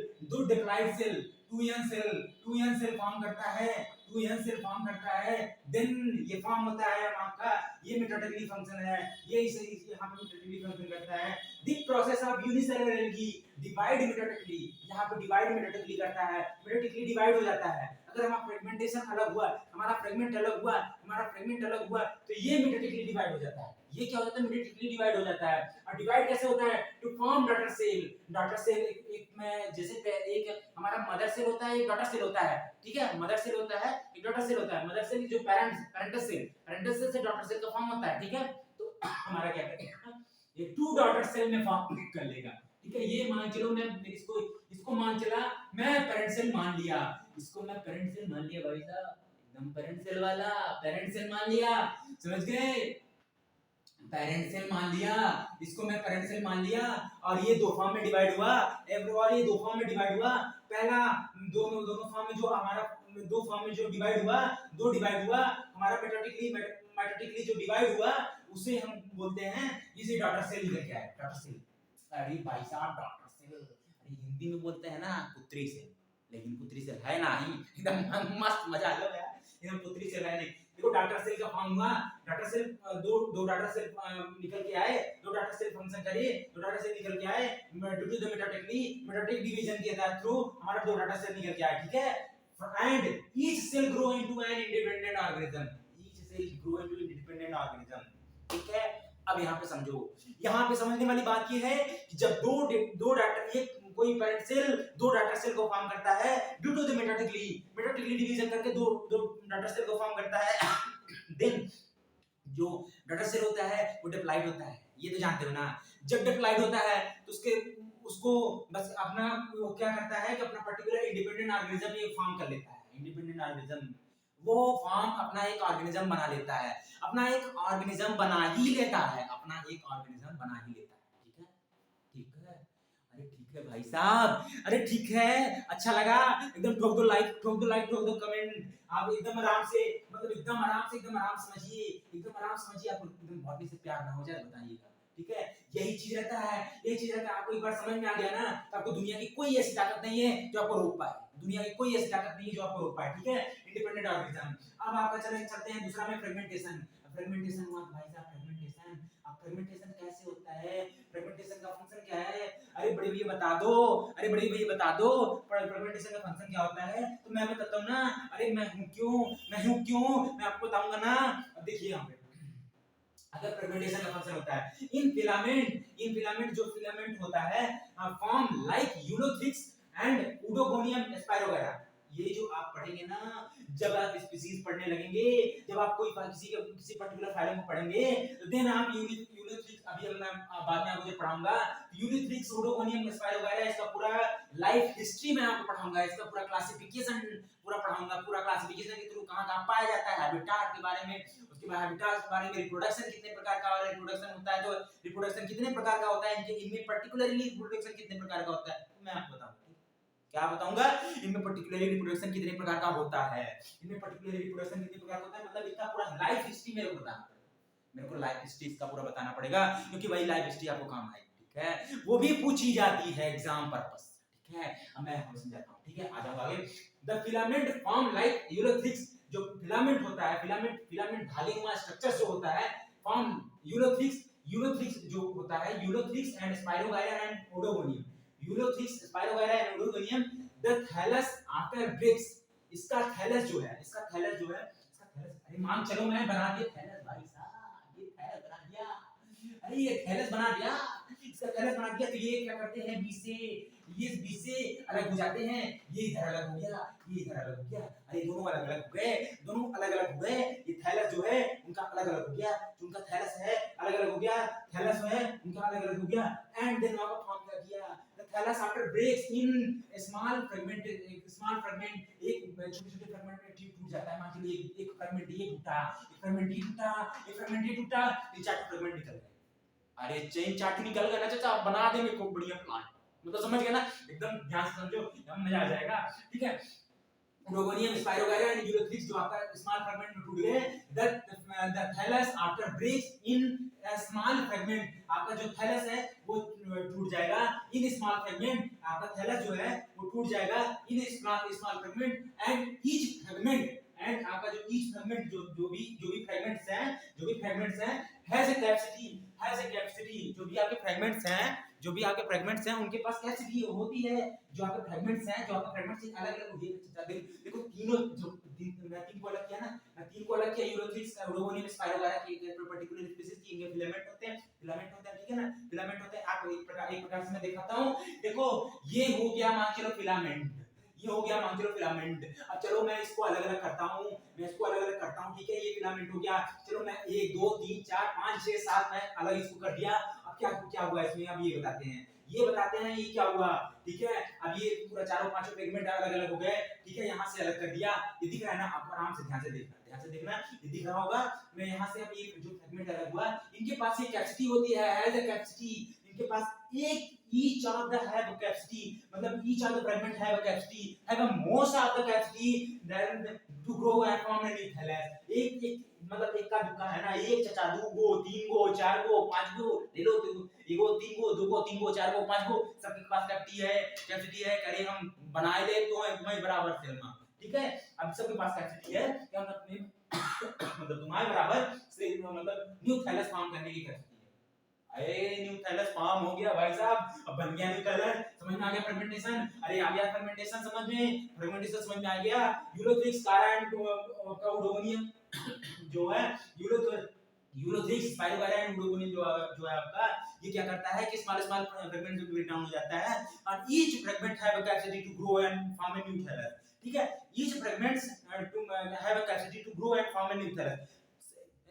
2n cell form करता है, 2n सेल फॉर्म करता है, देन ये फॉर्म होता है आपका, ये मेटाटिकली फंक्शन है, ये इसे यहाँ पे मेटाटिकली फंक्शन करता है। The process of unicellular algae divide mitotically, यहाँ पे डिवाइड मेटाटिकली करता है, मेटाटिकली डिवाइड हो जाता है। अगर हमारा फ्रेगमेंटेशन अलग हुआ, हमारा फ्रेगमेंट अलग हुआ तो ये मेटाटिकली डिवाइड हो जाता है। ये क्या हो जाता है, मेटाटिकली डिवाइड हो जाता है। और डिवाइड कैसे होता है, टू फॉर्म डॉटर सेल एक में, जैसे एक हमारा मदर सेल होता है, एक डॉटर सेल होता है, ठीक है, मदर सेल होता है, एक डॉटर सेल होता है। मदर सेल जो पेरेंटस सेल से डॉटर सेल का फॉर्म होता है, ठीक है। तो हमारा क्या करेगा, ये 2 डॉटर सेल में फॉर्म कर लेगा, ठीक है। ये मान चलो मैं इसको मान चला, मैं पेरेंट सेल मान लिया, इसको मैं पेरेंट सेल मान लिया भाई साहब, एकदम पेरेंट सेल वाला, पेरेंट सेल मान लिया, समझ गए, पेरेंट सेल मान लिया, इसको मैं पेरेंट सेल मान लिया। और ये दो फॉर्म में डिवाइड हुआ, और ये दो फॉर्म में डिवाइड हुआ। पहला दोनों फॉर्म में जो हमारा दो फॉर्म में जो डिवाइड हुआ हमारा मेटाटिकली जो डिवाइड हुआ उसे हम बोलते हैं, इसे डॉटर सेल निकल के आया, डॉटर सेल। अरे भाई साहब डॉटर सेल, अरे हिंदी में बोलते हैं ना पुत्री सेल, लेकिन पुत्री सेल है ना ही, एकदम मस्त मजा आ गया, एकदम पुत्री सेल है नहीं। देखो डॉटर सेल का फॉर्म हुआ, डॉटर सेल दो डॉटर सेल निकल के आए, दो डॉटर सेल फंक्शन करे, दो डॉटर सेल निकल के आए due to the mitotic division के थ्रू हमारा दो डॉटर सेल निकल के आए, ठीक है। And each cell grow into an independent organism, each cell grow into independent organism, ठीक है। अब यहाँ पे समझो, यहाँ पे समझने वाली बात ये है कि जब दो डॉटर एक कोई पेरेंट सेल दो डॉटर सेल को फॉर्म करता है ड्यू टू द मेटाटिकली डिवीजन करके दो डॉटर सेल को फॉर्म करता है, देन जो डॉटर सेल होता है वो डिप्लॉइड होता है, ये तो जानते हो ना। जब डिप्लॉइड होता है तो उसको बस अपना वो क्या करता है कि अपना पर्टिकुलर इंडिपेंडेंट ऑर्गेनिज्म ये फॉर्म कर लेता है, इंडिपेंडेंट ऑर्गेनिज्म वो फॉर्म अपना एक ऑर्गेनिज्म बना लेता है, अपना एक ऑर्गेनिज्म बना ही लेता है, अपना एक ऑर्गेनिज्म बना ही लेता है, ठीक है, ठीक है। अरे ठीक है भाई साहब, अरे ठीक है, अच्छा लगा, एकदम ठोक दो लाइक, ठोक दो कमेंट, आप एकदम आराम से, मतलब एकदम आराम समझिए, एकदम आराम समझिए, आपको एकदम बॉडी से प्यार ना हो जाए बताइएगा, ठीक है। यही चीज रहता है, आपको एक बार समझ में आ गया ना, तो आपको दुनिया की कोई ऐसी ताकत नहीं है जो आपको रोक पाए, दुनिया की कोई ऐसी ताकत नहीं है जो आपको रोक पाए, ठीक है। Independent organism. अब आपका चलते हैं दूसरा में फ्रेगमेंटेशन हुआ भाई साहब, फ्रेगमेंटेशन कैसे होता है, फ्रेगमेंटेशन का फंक्शन क्या है, अरे बड़े भैया बता दो, फ्रेगमेंटेशन का फंक्शन क्या होता है, तो मैं बताता हूँ ना, अरे मैं हूँ क्यों मैं आपको बताऊंगा ना। अब देखिए यहाँ पे अगर फ्रेगमेंटेशन का फंक्शन होता है, इन फिलामेंट जो फिलामेंट होता है form like ulothrix and oedogonium spirogyra, ये जो आप पढ़ेंगे ना, जब आप स्पीशीज पढ़ने लगेंगे, जब आप कोई किसी पर्टिकुलर फाइलम को पढ़ेंगे, तो देन आप यूलोथ्रिक्स, अभी मैं बाद में आपको पढ़ाऊंगा यूलोथ्रिक्स उडोगोनियम स्पाइरोगैरा, इसका पूरा लाइफ हिस्ट्री में आपको पढ़ाऊंगा, इसका पूरा क्लासिफिकेशन पूरा पढ़ाऊंगा, पूरा क्लासिफिकेशन के थ्रू कहां पाया जाता है, हैबिटाट के बारे में, उसके बाद हैबिटाट के बारे में, रिप्रोडक्शन कितने प्रकार का और रिप्रोडक्शन होता है, तो रिप्रोडक्शन कितने प्रकार का होता है, इनमें पर्टिकुलरली रिप्रोडक्शन कितने प्रकार का होता है, मैं आपको बताऊंगा, क्या बताऊंगा, इनमें पर्टिकुलरली रिप्रोडक्शन कितने प्रकार का होता है, मतलब इसका पूरा लाइफ हिस्ट्री मेरे को बताना पड़ेगा, मेरे को लाइफ हिस्ट्री इसका पूरा बताना पड़ेगा, क्योंकि भाई लाइफ हिस्ट्री आपको काम आएगी, ठीक है, वो भी पूछी जाती है एग्जाम पर्पस, ठीक है। अब मैं आपको समझाता हूँ, ठीक है, आ जाओ आगे। The filament form like Ulothrix, जो फिलामेंट होता है, फिलामेंट ढालीनुमा स्ट्रक्चर जो होता है, फॉर्म यूलोथ्रिक्स जो होता है, Ulothrix and Spirogyra and Oedogonium, Ulothrix Spirogyra and Oedogonium, the thallus after breaks, इसका थैलस जो है, अरे मान चलो मैं बना दिया थैलस भाई साहब, ये थैलस बना दिया, अरे ये थैलस बना दिया, इसका थैलस बना दिया, तो ये क्या करते हैं, बीच से अलग हो जाते हैं, ये इधर अलग हो गया, ये इधर अलग हो गया, अरे दोनों अलग अलग हो गए, ये थैलस जो है उनका अलग अलग हो गया, जो उनका थैलस है अलग अलग हो गया, थैलस है उनका अलग अलग हो गया, एंड देन वहां पर फॉर्म कर दिया, the thallus after breaks in small small fragment एक छोटे-छोटे फ्रेगमेंट में टूट जाता है। मान के लिए एक फ्रेगमेंट ये टूटा, एक फ्रेगमेंट ये टूटा, एक फ्रेगमेंट ये टूटा, ये 4 फ्रेगमेंट निकल गए। अरे चेन चार्ट निकल गया ना चाचा, आप बना देंगे खूब बढ़िया प्लांट। मतलब समझ गए ना, एकदम ध्यान से समझो, एकदम मजा आ जाएगा। ठीक है, Rogonium, Spirogyra and Urethrix जो आपका small fragment में टूट गए, the thallus after breaks in a small fragment, आपका जो thallus है वो टूट जाएगा in small fragment, आपका thallus जो है वो टूट जाएगा in small fragment and each fragment and आपका जो each fragment जो भी fragments हैं has a capacity, जो भी आपके फ्रेगमेंट्स हैं उनके पास कैपेसिटी होती है। जो आपके फ्रेगमेंट्स हैं अलग-अलग होती है। देखो तीनों जो मैं तीन को अलग किया ना, यूरोथ्रिक्स, रोगोनियम, स्पाइरोगायरा की पर्टिकुलर स्पीशीज की इनके फिलामेंट होते हैं, ठीक है ना, फिलामेंट होते हैं। आप एक प्रकार से मैं दिखाता हूं। देखो ये हो गया मान के लो फिलामेंट, ये हो गया मान के लो फिलामेंट। अब चलो मैं इसको अलग-अलग करता हूं, ठीक है, ये फिलामेंट हो गया। चलो मैं 1 2 3 4 5 6 7 मैं अलग इसको कर दिया। अब क्या हुआ इसमें, अब ये बताते हैं ये क्या हुआ। ठीक है, अब ये पूरा चारों पांचों फ्रेगमेंट अलग-अलग हो गए। ठीक है, यहां से अलग कर दिया, ये दिख रहा है ना आपको, आराम से ध्यान से देखना, ये दिख रहा होगा। मैं यहां से अब ये जो फ्रेगमेंट अलग हुआ, इनके पास ये कैपेसिटी होती है, एज अ कैपेसिटी इनके पास एक each of the have a capacity, मतलब each of the fragment have a capacity, have a most of the capacity then to grow and form a new thallus। एक मतलब एक का दुक्का है ना, एक चचा दो गो तीन गो चार गो पांच गो ले लो, एक गो तीन गो दो गो तीन गो चार गो पांच गो, सबके पास कैपेसिटी है करे हम बनाए ले तो मैं बराबर सेल में। ठीक है, अब सबके पास कैपेसिटी है, क्या मतलब मतलब तुम्हारे बराबर से मतलब न्यू थैलस फॉर्म करने की कैपेसिटी है। अरे न्यू थैलस फॉर्म हो गया भाई साहब, अब बन गया न्यू थैलस। समझ में आ गया फ्रेगमेंटेशन? अरे आ गया फ्रेगमेंटेशन समझ में, समझ में आ गया। यूरोथ्रिक्स कारा एंड काउडोनियम जो है यूरोथ्रिक्स, स्पाइरोगायरा एंड उडोगोनियम जो है आपका, ये क्या करता है कि स्मॉल फ्रेगमेंट में ब्रेक डाउन हो जाता है और each fragment have a capacity to grow and form a new thallus. ठीक है, each fragments to have a capacity to grow and form a new thallus.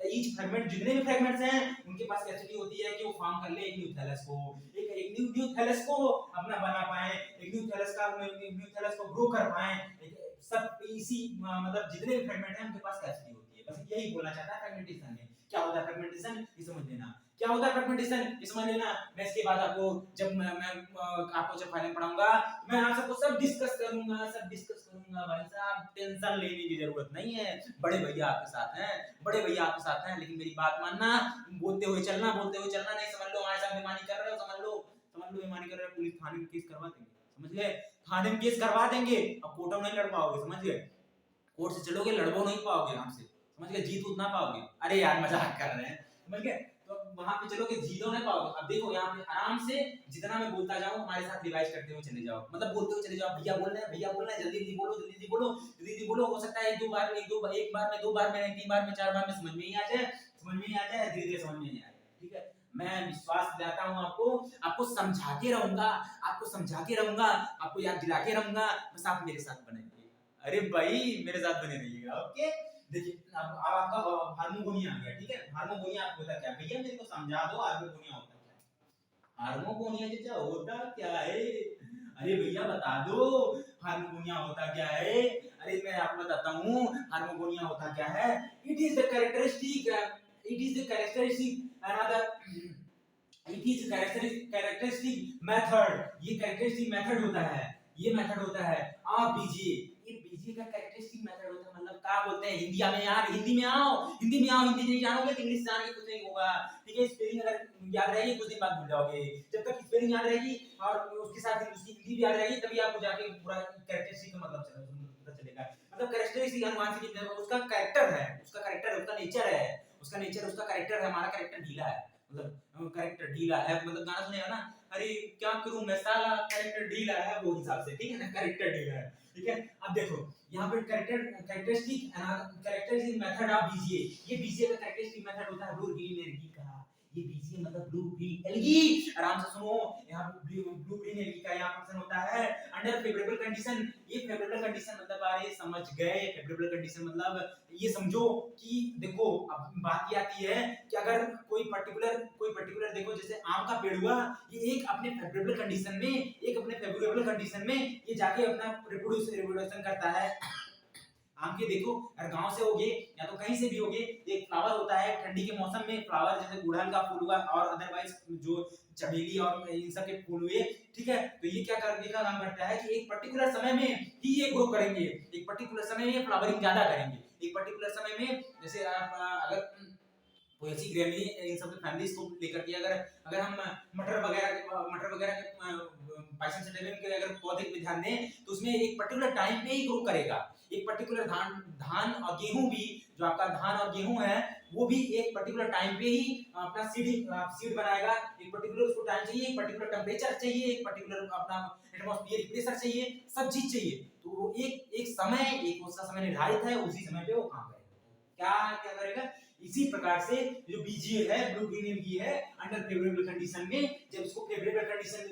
Each fragment, जितने भी fragments हैं उनके पास कैपेसिटी होती है कि वो फॉर्म कर ले एक न्यू थैलस को, एक न्यू थैलस को अपना बना पाए, एक न्यू थैलस को ग्रो कर पाए। सब इसी मतलब जितने भी फ्रेगमेंट हैं उनके पास कैपेसिटी होती है। बस यही बोलना चाहता है फ्रेगमेंटेशन में। क्या होता है फ्रेगमेंटेशन, ये समझ लेना। क्या होता है फ्रेगमेंटेशन, ये समझ लेना। मैं इसके बाद आपको जब मैं आपको जब फाइनल पढ़ाऊंगा, मैं आप सबको सब डिस्कस करूंगा भाई साहब, टेंशन लेने की जरूरत नहीं है। बड़े भैया आपके साथ हैं, लेकिन मेरी बात मानना, बोलते हुए चलना नहीं। समझ लो हमारे साथ बेईमानी कर रहे हो, समझ लो बेईमानी कर रहे हो, पुलिस थाने में केस करवा देंगे, समझ गए, थाने में केस करवा देंगे। अब कोर्ट में नहीं लड़ पाओगे, समझ गए, कोर्ट से चलोगे लड़बो नहीं पाओगे हमसे, समझ गए, जीत उतना पाओगे। अरे यार मजाक कर रहे हैं, समझ गए, तो वहां पे चलोगे जीतो नहीं पाओगे। अब देखो यहाँ पे आराम से जितना मैं बोलता जाऊं हमारे साथ रिवाइज करते हुए चले जाओ, मतलब बोलते हुए चले जाओ। भैया बोल रहे हैं जल्दी बोलो। हो सकता है एक बार में, दो बार में नहीं, 3 बार में, 4 बार में समझ में ही आ जाए, धीरे-धीरे समझ में नहीं आए। ठीक है, मैं विश्वास दिलाता हूं आपको समझा के रहूंगा, आपको याद दिला के रहूंगा, बस आप मेरे साथ बने रहिए। अरे भाई मेरे साथ बने रहिएगा, ओके। देखिए अब आपका हार्मोगोनिया आ गया। ठीक है, हार्मोगोनिया आपको होता क्या, भैया मेरे को समझा दो हार्मोगोनिया होता क्या है। हार्मोगोनिया चाचा होता क्या है, अरे भैया बता दो हार्मोगोनिया होता क्या है। अरे मैं आपको बताता हूँ हार्मोगोनिया होता क्या है। It is the characteristic another method, ये कैरेक्टरिस्टिक मेथड होता है, ऑफ बीजीए। ये बीजीए का कैरेक्टरिस्टिक मेथड होता है, मतलब क्या बोलते हैं हिंदी में यार, हिंदी में आओ, हिंदी नहीं जानोगे तो इंग्लिश जान के कुछ नहीं होगा। ठीक है, स्पेलिंग अगर याद रहेगी कुछ दिन बाद भूल जाओगे। जब तक स्पेलिंग याद रहेगी और उसके साथ उसकी हिंदी भी याद रहेगी, तभी आपको जाके पूरा कैरेक्टरिस्टिक का मतलब पता चलेगा। मतलब कैरेक्टरिस्टिक अनुवांशिक उसका कैरेक्टर है, उसका कैरेक्टर है। हमारा कैरेक्टर ढीला है, मतलब कैरेक्टर ढीला है, मतलब गाना सुनेगा ना, अरे क्या करूं मैं साला, कैरेक्टर ढीला है, वो हिसाब से। ठीक है ना, कैरेक्टर ढीला है। ठीक है, अब देखो यहाँ पे कैरेक्टरिस्टिक मेथड ऑफ बीजीए, ये बीजीए का कैरेक्टरिस्टिक मेथड होता है रूर गिरी नेरगी का। ये बीसीए मतलब ब्लू ग्रीन एलगी। आराम से सुनो, यहाँ पे ब्लू ग्रीन एलगी का यहाँ फंक्शन होता है अंडर फेवरेबल कंडीशन। ये फेवरेबल कंडीशन मतलब अरे समझ गए, फेवरेबल कंडीशन मतलब ये समझो कि देखो अब बात ये आती है कि अगर कोई पर्टिकुलर देखो जैसे आम का पेड़ हुआ, ये एक अपने फेवरेबल कंडीशन में ये जाके अपना रिप्रोडक्शन करता है। आम के देखो अगर गांव से होगे या तो कहीं से भी होगे, एक फ्लावर होता है ठंडी के मौसम में, फ्लावर जैसे गुड़हल का फूल हुआ और अदरवाइज जो चमेली और इन सब के फूल हुए, ठीक है, तो ये क्या करने का काम करता है कि एक पर्टिकुलर समय में ही ये ग्रो करेंगे, एक पर्टिकुलर समय में फ्लावरिंग ज्यादा करेंगे, एक पर्टिकुलर समय में जैसे आप अगर पोएसी ग्रेमी इन सब फैमिलीज को लेकर के अगर हम मटर वगैरह के पाइसन के अगर पौधे पे ध्यान दें तो उसमें एक पर्टिकुलर टाइम पे ही ग्रो करेगा। एक पर्टिकुलर धान और गेहूं भी, जो आपका धान और गेहूं है वो भी एक पर्टिकुलर टाइम पे ही अपना सीड बनाएगा। एक पर्टिकुलर उसको टाइम चाहिए, एक पर्टिकुलर टेम्परेचर चाहिए, एक पर्टिकुलर अपना एटमॉस्फेरिक प्रेशर चाहिए, सब चीज चाहिए। तो एक समय, एक उसका समय निर्धारित है, उसी समय पे वो काम करेगा। क्या करेगा? इसी प्रकार से जो बीजीए है, ब्लू ग्रीन एलगी है, अंडर फेवरेबल कंडीशन में जब इसको फेवरेबल कंडीशन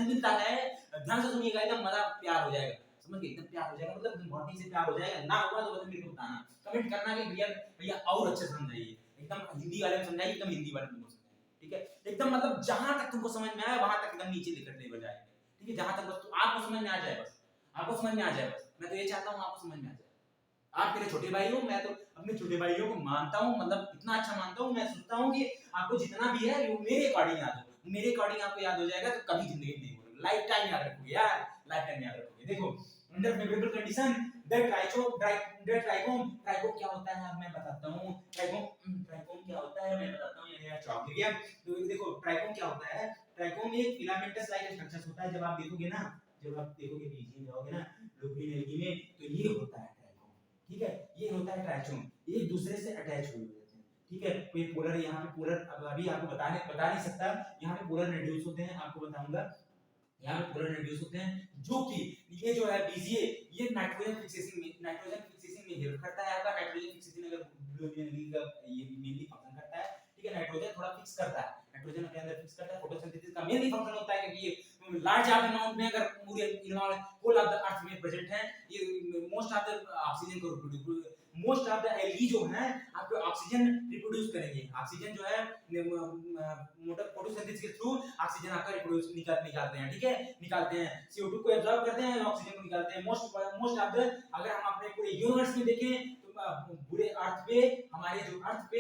मिलता है, ध्यान से सुनिएगा, एकदम मजा प्यार हो जाएगा, समझ गए, एकदम प्यार हो जाएगा, मतलब बॉडी से प्यार हो जाएगा। ना हुआ तो बस मेरे को बताना, कमेंट करना कि भैया भैया और अच्छे से समझाइए, एकदम हिंदी वाले में समझाइए, एकदम हिंदी वाले में तुमको समझाइए, ठीक है, एकदम मतलब जहां तक तुमको समझ में आया वहां तक एकदम नीचे लेकर ले जाएगा, ठीक है, जहां तक बस आपको समझ में आ जाए, बस आपको समझ में आ जाए, बस मैं तो ये चाहता हूं आपको समझ में आ जाए। आप मेरे छोटे भाई हो, मैं तो अपने छोटे भाइयों को मानता हूँ, मतलब इतना अच्छा मानता हूँ, मैं सोचता हूँ कि आपको जितना भी है वो मेरे अकॉर्डिंग याद हो, मेरे अकॉर्डिंग आपको याद हो जाएगा, तो कभी जिंदगी में नहीं भूलोगे, लाइफ टाइम याद रखोगे यार, लाइफ टाइम याद रखोगे। देखो अंडर फेवरेबल कंडीशन ट्राइकोम क्या होता है मैं बताता हूँ, ट्राइकोम क्या होता है मैं बताता हूँ, ये चौक गया। तो देखो ट्राइकोम क्या होता है, ट्राइकोम एक फिलामेंटस लाइक स्ट्रक्चर होता है, जब आप देखोगे बीजी में जाओगे ना, लुपिन एल्गी में, तो ये होता है ट्राइकोम, ठीक है, ये होता है ट्राइकोम, एक दूसरे से अटैच हुए होते हैं, ठीक है, कोई पोलर, यहाँ पे पोलर अब अभी आपको बता नहीं सकता, यहाँ पे पोलर रिड्यूस होते हैं, आपको बताऊंगा, यहाँ पे पोलर रिड्यूस होते हैं, जो कि ये जो है बीजीए, ये नाइट्रोजन फिक्सेशन में हेल्प करता है। आपका नाइट्रोजन फिक्सेशन अगर ग्लोबिन का ये मेनली फंक्शन करता है, ठीक है, नाइट्रोजन थोड़ा फिक्स करता है, नाइट्रोजन अपने अंदर फिक्स करता है, फोटोसिंथेसिस का मेनली फंक्शन होता है, क्योंकि ये लार्ज अमाउंट में अगर पूरे होल ऑफ द अर्थ में प्रेजेंट है, ये मोस्ट ऑफ द ऑक्सीजन को reproduce, most of the algae जो है आपको ऑक्सीजन रिप्रोड्यूस करेंगे, ऑक्सीजन जो है मोटर फोटोसिंथेसिस के थ्रू ऑक्सीजन आपका रिप्रोड्यूस निकालते हैं, ठीक है, निकालते हैं, CO2 को एब्जॉर्ब करते हैं, ऑक्सीजन को निकालते हैं। मोस्ट ऑफ द, अगर हम अपने पूरे यूनिवर्स में देखें तो पूरे अर्थ पे, हमारे जो अर्थ पे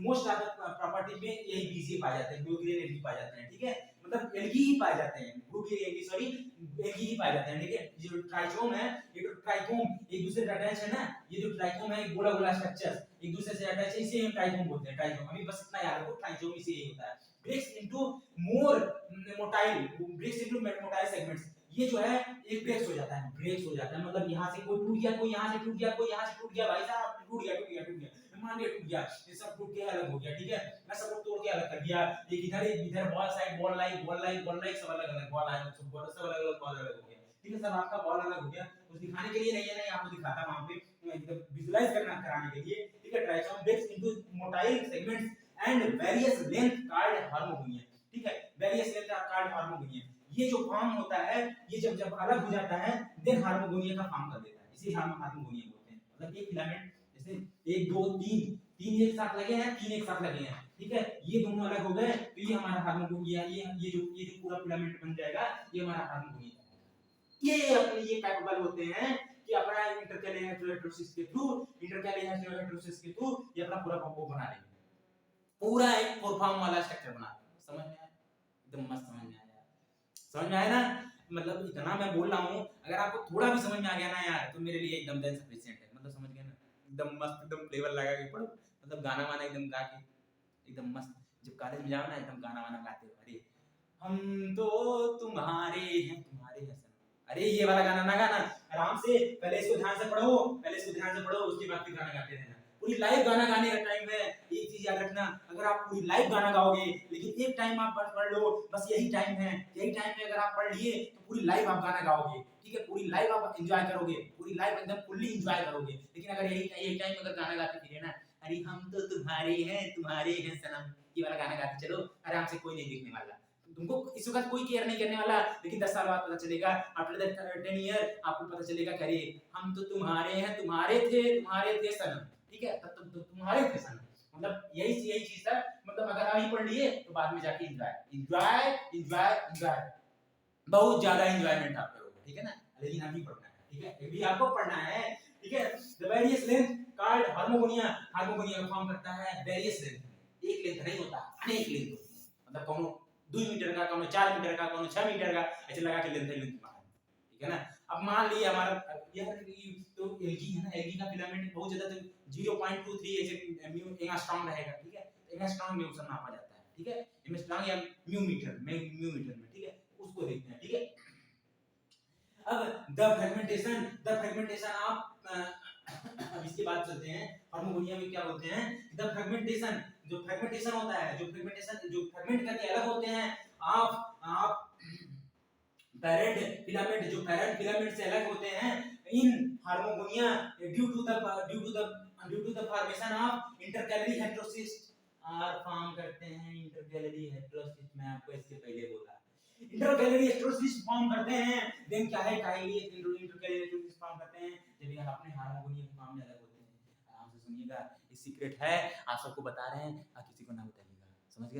मोस्ट ऑफ द प्रॉपर्टी में यही बीजी पाए जाते हैं, ब्लू ग्रीन एल्गी पाए जाते हैं, ठीक है, मतलब एल्गी ही पाए जाते हैं, blue green algae sorry algae ही पाए जाते हैं, ठीक है। जो ट्राइकोम है, ये जो ट्राइकोम एक दूसरे से अटैच है ना, ये जो ट्राइकोम है, गोला गोला स्ट्रक्चर एक दूसरे से अटैच है, इसे हम ट्राइकोम बोलते हैं, ट्राइकोम, अभी बस इतना याद रखो, ट्राइकोम इसे यही होता है। ब्रेक्स इनटू मोटाइल सेगमेंट्स, ये जो है एक ब्रेक्स हो जाता है, मतलब यहाँ से कोई टूट गया, कोई यहाँ से टूट गया, कोई यहाँ से टूट गया, भाई साहब टूट गया, मान लिया टूट गया, ये सब टूट के अलग हो गया, ठीक है, मैं सब तोड़ के अलग कर दिया, एक इधर बॉल साइड, बॉल लाइक सब अलग अलग, बॉल लाइक सब अलग हो गया, ठीक है, सब आपका बॉल अलग हो गया, कुछ दिखाने के लिए नहीं है, नहीं आपको दिखाता वहां पे एकदम विजुअलाइज कराने के लिए, ठीक है। Trichome breaks into motile segments and various length called hormogonium, ठीक है, वेरियस लेंथ कार्ड हार्मोनियम, ये जो फॉर्म होता है, ये जब अलग हो जाता है देन हार्मोनियम का फॉर्म कर देता है, इसे हार्मोनियम बोलते हैं, मतलब एक फिलामेंट जैसे 1 2 3 एक साथ लगे हैं, 3 एक साथ लगे हैं, ठीक है, ये दोनों अलग हो गए तो ये हमारा हार्मोनियम, ये जो पूरा फिलामेंट बन जाएगा, ये हमारा हार्मोनियम, ये अपने ये कैपेबल होते हैं कि अपना इंटरकैलेशन इलेक्ट्रोसिस के थ्रू ये अपना पूरा कॉम्बो बना लेंगे, पूरा एक फोर फॉर्म वाला स्ट्रक्चर बना लेंगे, समझ में आया, एकदम मस्त समझ में आया ना, मतलब इतना मैं बोल रहा हूँ, अगर आपको थोड़ा भी समझ में आ गया ना यार, तो मेरे लिए एकदम देन सफिशिएंट है, मतलब समझ गए ना, एकदम मस्त, एकदम फ्लेवर लगा के पढ़ो, मतलब गाना वाना एकदम गा के एकदम मस्त, जब कॉलेज में जाओ ना एकदम गाना वाना गाते हो, अरे हम तो तुम्हारे हैं अरे ये वाला गाना ना गाना, आराम से पहले इसको ध्यान से पढ़ो, उसके बाद फिर गाना गाते रहना। पूरी लाइव गाना गाने का टाइम है, एक चीज याद रखना, अगर आप पूरी लाइव गाना गाओगे लेकिन एक टाइम आप पढ़ लो, बस यही टाइम है, यही टाइम में अगर आप पढ़ लिए तो पूरी लाइव आप गाना गाओगे, ठीक है, पूरी लाइव आप एंजॉय करोगे, पूरी लाइव एकदम फुल्ली एंजॉय करोगे, लेकिन अगर यही टाइम अगर गाना गाते फिरे ना, अरे हम तो तुम्हारे हैं सनम, ये वाला गाना गाते चलो, आराम से कोई नहीं देखने वाला। तुमको इस वक़्त कोई केयर नहीं करने वाला, लेकिन 10 साल बाद पता चलेगा, आफ्टर दैट 10 ईयर आपको पता चलेगा कि अरे हम तो तुम्हारे हैं, तुम्हारे थे सनम, ठीक है? तब तो तुम्हारे थे सनम। मतलब यही चीज़ था, मतलब अगर अभी पढ़ लिए तो बाद में जाके एन्जॉय बहुत ज़्यादा एन्जॉयमेंट आप करोगे, ठीक है ना? लेकिन अभी पढ़ना है, ठीक है? अभी आपको पढ़ना है, ठीक है? The various length called hormogonia फॉर्म करता है वेरियस लेंथ में। एक लेंथ नहीं होता, अनेक लेंथ होती है। मतलब कौनो 2 मीटर का, कौनो 4 मीटर का, कौनो 6 मीटर का, ऐसे लगा के लेंथ माना, ठीक है ना? अब मान लिया हमारा यह तो एलगी है ना, एलगी का फिलामेंट बहुत ज़्यादा तो 0.23 ऐसे म्यू एंगस्ट्रॉम रहेगा, ठीक है? एंगस्ट्रॉम में उसे नापा जाता है, ठीक है? एंगस्ट्रॉम या म्यू मीटर में, ठीक है? उसको देखते हैं, ठीक है? अब द फ्रेगमेंटेशन ऑफ अब इसके बाद चलते हैं हार्मोनिया में क्या बोलते हैं द फ्रेगमेंटेशन। जो फ्रेगमेंटेशन होता है, जो फ्रेगमेंट करके अलग होते हैं ऑफ पैरेंट फिलामेंट, जो पैरेंट फिलामेंट से अलग होते हैं in hormogonia due to the formation of intercalary heterocyst are form करते हैं। इंटरकैलरी हेटेरोसिस्ट मैं आपको इससे पहले बोला, इंटरकैलरी हेटेरोसिस्ट फॉर्म करते हैं। देन क्या है काइली इंटरकैलरी हेटेरोसिस्ट फॉर्म करते हैं जब ये अपने हार्मोनिया के फॉर्म में अलग होते हैं। आराम से सुनिएगा, ये सीक्रेट है, आप सबको बता रहे हैं, किसी को ना बताइएगा, समझ गए?